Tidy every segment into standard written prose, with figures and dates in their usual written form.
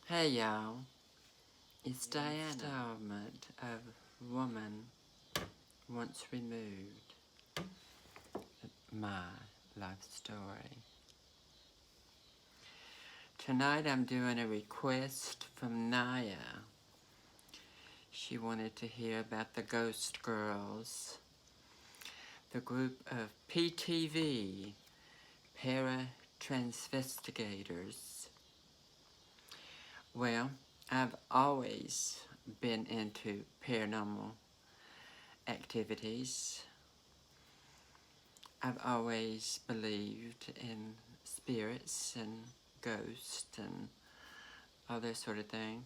Hey y'all, it's Diana. Installment of Woman Once Removed, my life story. Tonight I'm doing a request from Naya. She wanted to hear about the Ghost Girls, the group of PTV, PARATRANSVESTIGATORs. Well, I've always been into paranormal activities. I've always believed in spirits and ghosts and all that sort of thing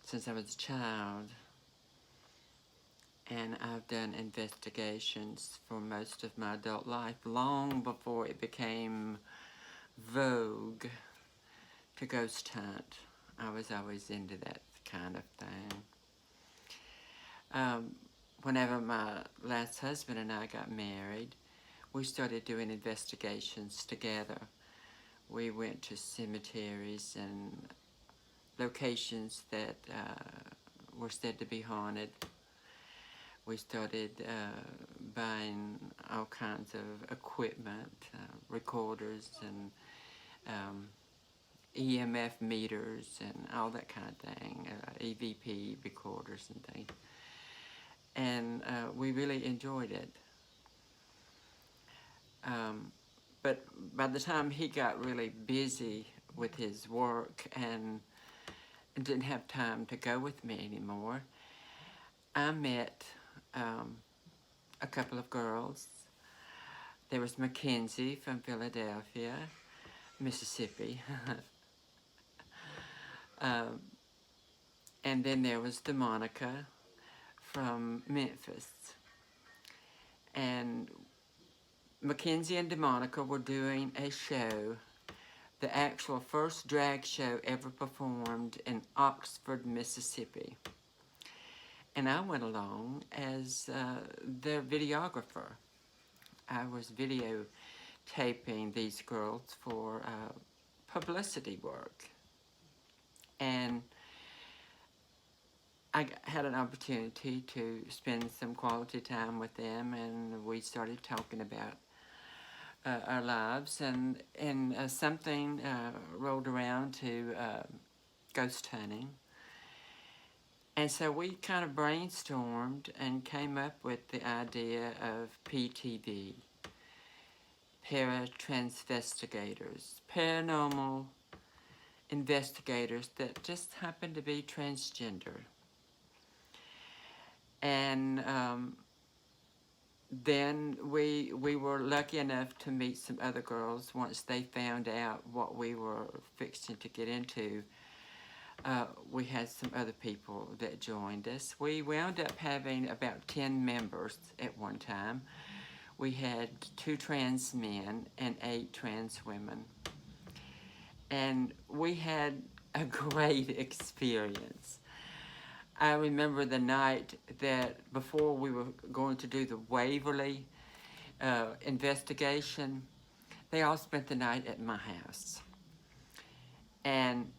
since I was a child. And I've done investigations for most of my adult life, long before it became vogue to ghost hunt. I was always into that kind of thing. Whenever my last husband and I got married, we started doing investigations together. We went to cemeteries and locations that were said to be haunted. We started buying all kinds of equipment, recorders and EMF meters and all that kind of thing, EVP recorders and things. And we really enjoyed it. But by the time he got really busy with his work and didn't have time to go with me anymore, I met a couple of girls. There was Mackenzie from Philadelphia, Mississippi. And then there was DeMonica from Memphis. And Mackenzie and DeMonica were doing a show, the actual first drag show ever performed in Oxford, Mississippi. And I went along as their videographer. I was videotaping these girls for publicity work. And I had an opportunity to spend some quality time with them, and we started talking about our lives, and something rolled around to ghost hunting. And so we kind of brainstormed and came up with the idea of PTV, Paratransvestigators, paranormal investigators that just happen to be transgender. And then we were lucky enough to meet some other girls once they found out what we were fixing to get into. We had some other people that joined us. We wound up having about 10 members at one time. We had 2 trans men and 8 trans women. And we had a great experience. I remember the night that before we were going to do the Waverly investigation, they all spent the night at my house. And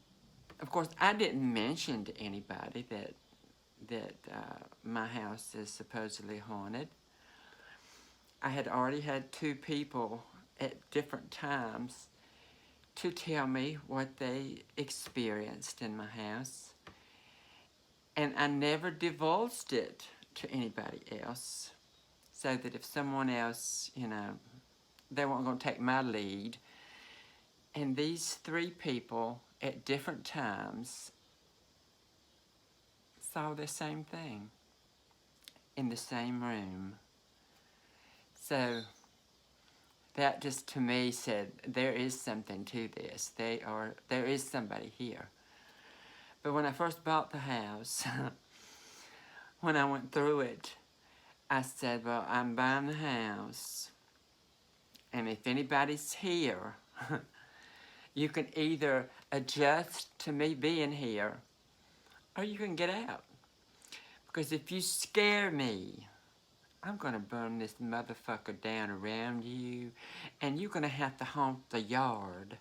of course, I didn't mention to anybody that my house is supposedly haunted. I had already had 2 people at different times to tell me what they experienced in my house. And I never divulged it to anybody else, so that if someone else, they weren't going to take my lead. And these 3 people at different times saw the same thing in the same room. So that just to me said, there is something to this. There is somebody here. But when I first bought the house, when I went through it, I said, well, I'm buying the house, and if anybody's here, you can either adjust to me being here, or you can get out. Because if you scare me, I'm going to burn this motherfucker down around you, and you're going to have to haunt the yard.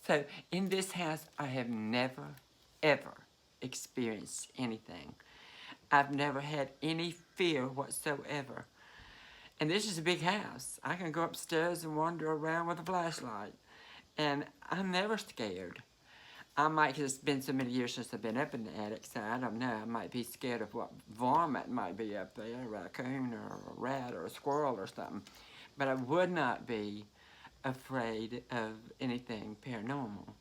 So in this house, I have never, ever experienced anything. I've never had any fear whatsoever. And this is a big house. I can go upstairs and wander around with a flashlight. And I'm never scared. I might, cause it's been so many years since I've been up in the attic, so I don't know. I might be scared of what varmint might be up there, a raccoon or a rat or a squirrel or something. But I would not be afraid of anything paranormal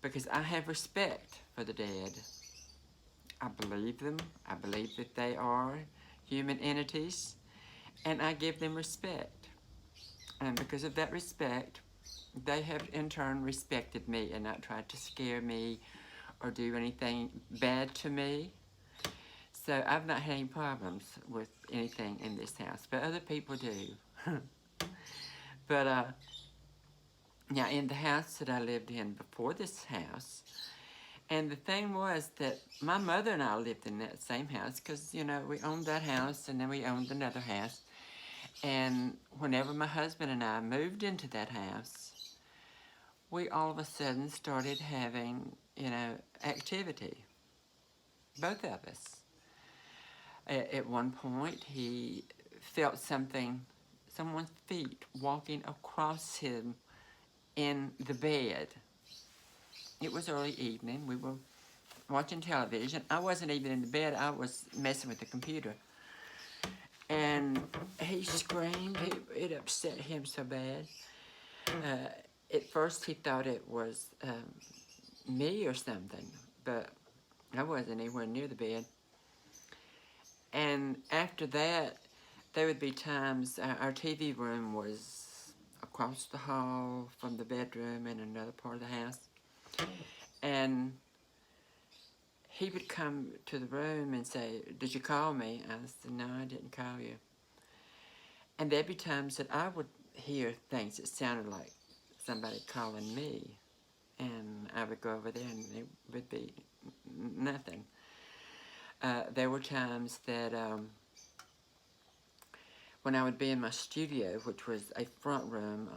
because I have respect for the dead. I believe them. I believe that they are human entities, and I give them respect. And because of that respect, they have in turn respected me and not tried to scare me or do anything bad to me. So I've not had any problems with anything in this house, but other people do. But yeah, in the house that I lived in before this house, and the thing was that my mother and I lived in that same house because, you know, we owned that house and then we owned another house. And whenever my husband and I moved into that house, we all of a sudden started having, you know, activity. Both of us. At one point, he felt something, someone's feet walking across him in the bed. It was early evening. We were watching television. I wasn't even in the bed. I was messing with the computer. And he screamed. It upset him so bad. At first, he thought it was me or something, but I wasn't anywhere near the bed. And after that, there would be times, our TV room was across the hall from the bedroom in another part of the house. And he would come to the room and say, "Did you call me?" I said, "No, I didn't call you." And there'd be times that I would hear things that sounded like somebody calling me. And I would go over there and it would be nothing. There were times that when I would be in my studio, which was a front room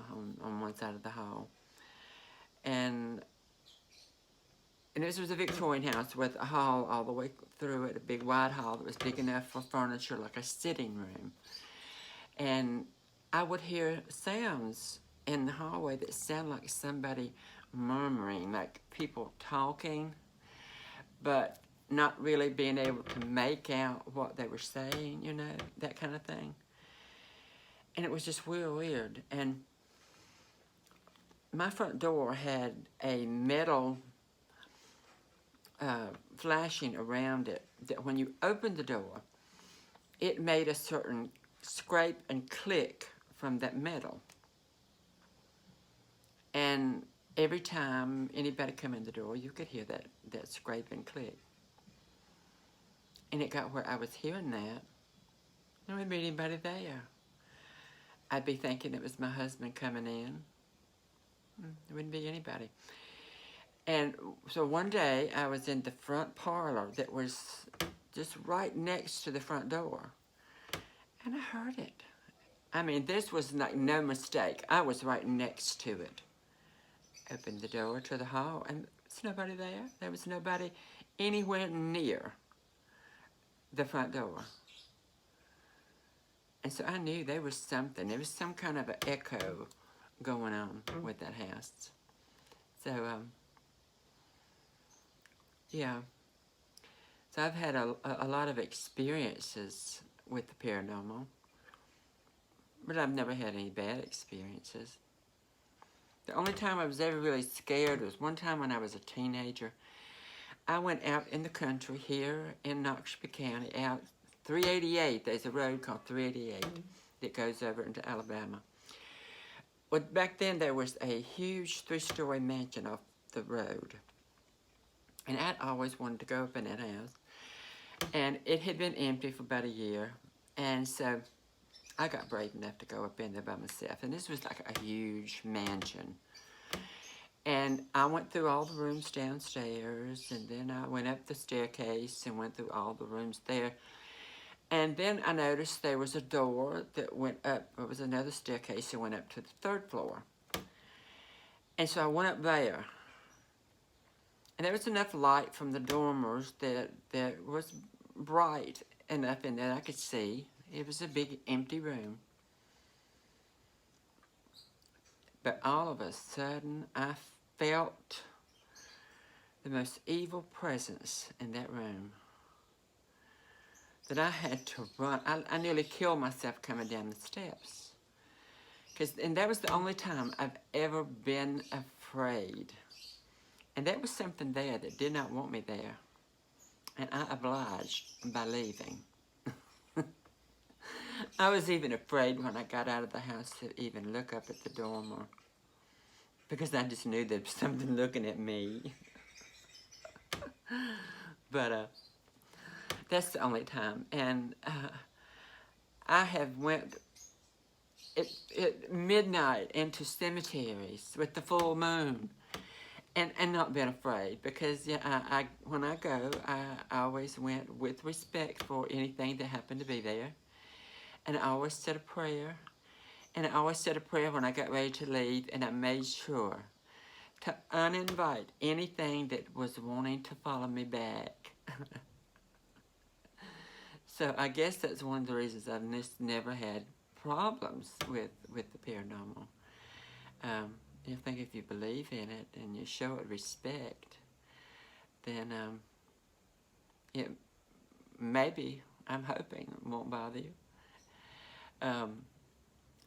on one side of the hall, and this was a Victorian house with a hall all the way through it, a big wide hall that was big enough for furniture, like a sitting room. And I would hear sounds in the hallway that sound like somebody murmuring, like people talking, but not really being able to make out what they were saying, you know, that kind of thing. And it was just real weird. And my front door had a metal flashing around it that when you opened the door, it made a certain scrape and click from that metal. And every time anybody come in the door, you could hear that scrape and click. And it got where I was hearing that. There wouldn't be anybody there. I'd be thinking it was my husband coming in. There wouldn't be anybody. And so one day I was in the front parlor that was just right next to the front door. And I heard it. I mean, this was like no mistake. I was right next to it. Opened the door to the hall, and there's nobody there. There was nobody anywhere near the front door. And so I knew there was something. There was some kind of an echo going on with that house. So, yeah. So I've had a lot of experiences with the paranormal, but I've never had any bad experiences. The only time I was ever really scared was one time when I was a teenager. I went out in the country here in Noxubee County, out 388. There's a road called 388 that goes over into Alabama. Well, back then there was a huge 3-story mansion off the road. And I'd always wanted to go up in that house. And it had been empty for about a year. And so I got brave enough to go up in there by myself. And this was like a huge mansion. And I went through all the rooms downstairs, and then I went up the staircase and went through all the rooms there. And then I noticed there was a door that went up. There was another staircase that went up to the 3rd floor. And so I went up there. And there was enough light from the dormers that was bright enough in there I could see. It was a big empty room. But all of a sudden, I felt the most evil presence in that room. That I had to run. I nearly killed myself coming down the steps. And that was the only time I've ever been afraid. And there was something there that did not want me there. And I obliged by leaving. I was even afraid when I got out of the house to even look up at the dormer. Because I just knew there was something looking at me. But that's the only time. And I have went at midnight into cemeteries with the full moon. And not been afraid, because yeah, when I go, I always went with respect for anything that happened to be there. And I always said a prayer. And I always said a prayer when I got ready to leave, and I made sure to uninvite anything that was wanting to follow me back. So I guess that's one of the reasons I've just never had problems with the paranormal. I think if you believe in it and you show it respect, then it maybe, I'm hoping, it won't bother you.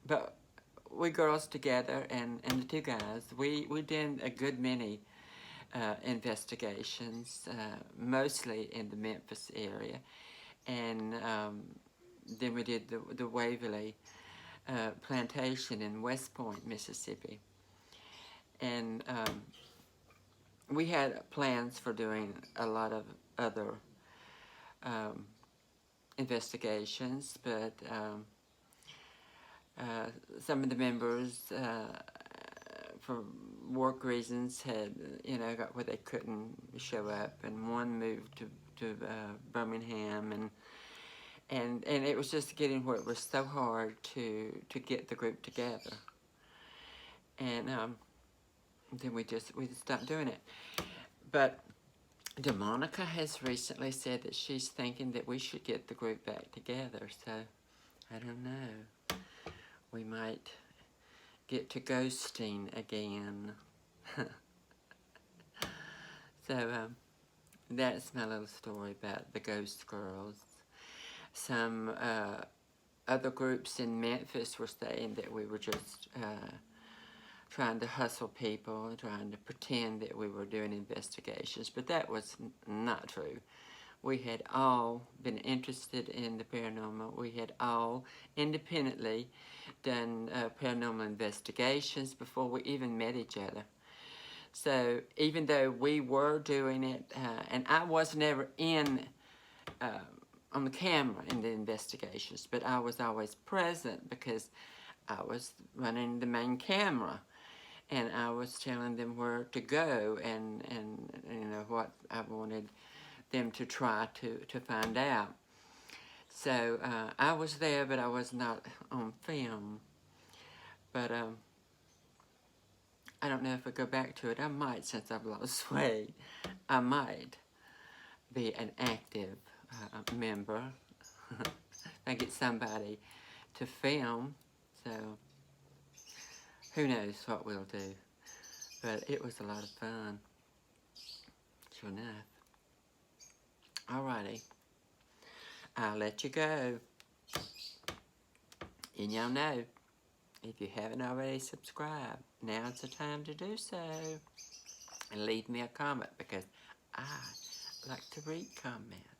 But we girls together and the two guys, we did a good many investigations, mostly in the Memphis area. And then we did the Waverly plantation in West Point, Mississippi. And we had plans for doing a lot of other investigations, but some of the members, for work reasons, had, got where they couldn't show up, and one moved to Birmingham, and it was just getting where it was so hard to get the group together. And then we just stopped doing it. But DeMonica has recently said that she's thinking that we should get the group back together. So, I don't know. We might get to ghosting again. So, that's my little story about the ghost girls. Some other groups in Memphis were saying that we were just trying to hustle people, trying to pretend that we were doing investigations, but that was not true. We had all been interested in the paranormal. We had all independently done paranormal investigations before we even met each other. So even though we were doing it, and I was never in on the camera in the investigations, but I was always present because I was running the main camera. And I was telling them where to go and what I wanted them to try to find out. So I was there, but I was not on film. But I don't know if I go back to it. I might, since I've lost weight. I might be an active member. I get somebody to film, so who knows what we'll do. But it was a lot of fun. Sure enough. Alrighty. I'll let you go. And y'all know, if you haven't already subscribed, now's the time to do so. And leave me a comment, because I like to read comments.